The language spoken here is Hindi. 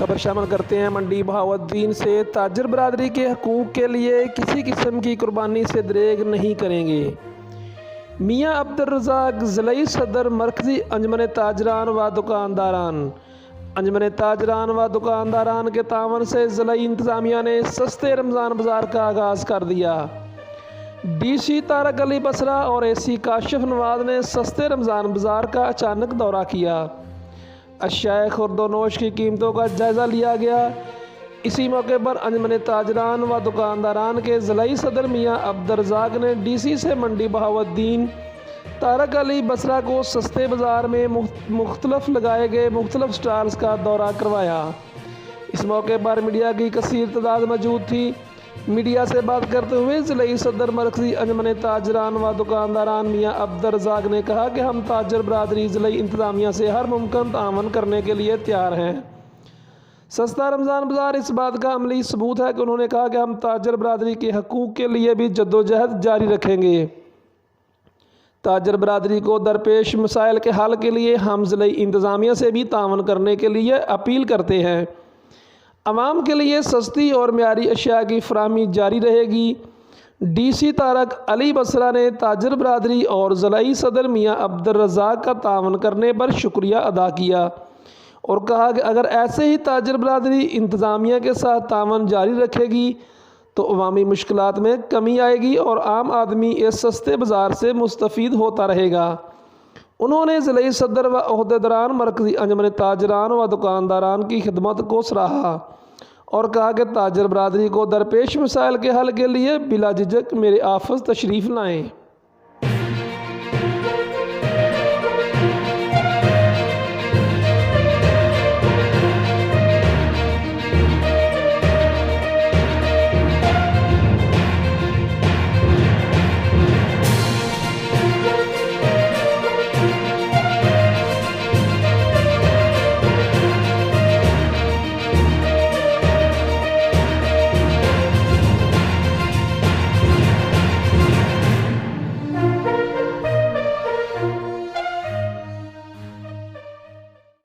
खबर शामिल करते हैं। मंडी बहाउद्दीन से ताजर बरादरी के हकूक़ के लिए किसी किस्म की कुर्बानी से दरेग नहीं करेंगे। मियां अब्दुल रज़ाक ज़िलई सदर मरकज़ी अंजमन ताजरान व दुकानदारान। अंजमन ताजरान व दुकानदारान के तावन से ज़िलई इंतज़ामिया ने सस्ते रमज़ान बाज़ार का आगाज़ कर दिया। DC तारक अली बसरा और AC काशिफ नवाज ने सस्ते रमज़ान बाज़ार का अचानक दौरा किया। अशाए खुर्दोनोश की कीमतों का जायज़ा लिया गया। इसी मौके पर अंजमन ताजरान व दुकानदारान के ज़िलई सदर मियां अब्दुल रज़ाक ने DC से मंडी बहाउद्दीन तारक अली बसरा को सस्ते बाज़ार में मुख्तलिफ लगाए गए मुख्तलिफ स्टॉल्स का दौरा करवाया। इस मौके पर मीडिया की कसीर तादाद मौजूद थी। मीडिया से बात करते हुए ज़िलई सदर मरकज़ी अंजमन ताजरान व दुकानदारान मियां अब्दुल रज़ाक ने कहा कि हम ताजर बरादरी ज़िलई इंतज़ामिया से हर मुमकिन तावन करने के लिए तैयार हैं। सस्ता रमज़ान बाज़ार इस बात का अमली सबूत है कि उन्होंने कहा कि हम ताजर बरादरी के हकूक़ के लिए भी जद्दोजहद जारी रखेंगे। ताजर बरादरी को दरपेश मसाइल के हल के लिए हम ज़िलई इंतज़ामिया से भी तावन करने के लिए अपील करते हैं। अवाम के लिए सस्ती और म्यारी अशिया की फराहमी जारी रहेगी। DC तारक अली बसरा ने ताजर बरादरी और ज़िलई सदर मियां अब्दुल रज़ाक का तावन करने पर शुक्रिया अदा किया और कहा कि अगर ऐसे ही ताजर बरादरी इंतज़ामिया के साथ तावन जारी रखेगी तो अवामी मुश्किलात में कमी आएगी और आम आदमी इस सस्ते बाज़ार से मुस्तफ़ीद होता रहेगा। उन्होंने ज़िलई सदर व ओहदेदारान मरकज़ी अंजमन ताजरान व दुकानदारान की खिदमत को सराहा और कहा कि ताजर बरादरी को दरपेश मसाइल के हल के लिए बिला झिझक मेरे ऑफिस तशरीफ़ लाएँ।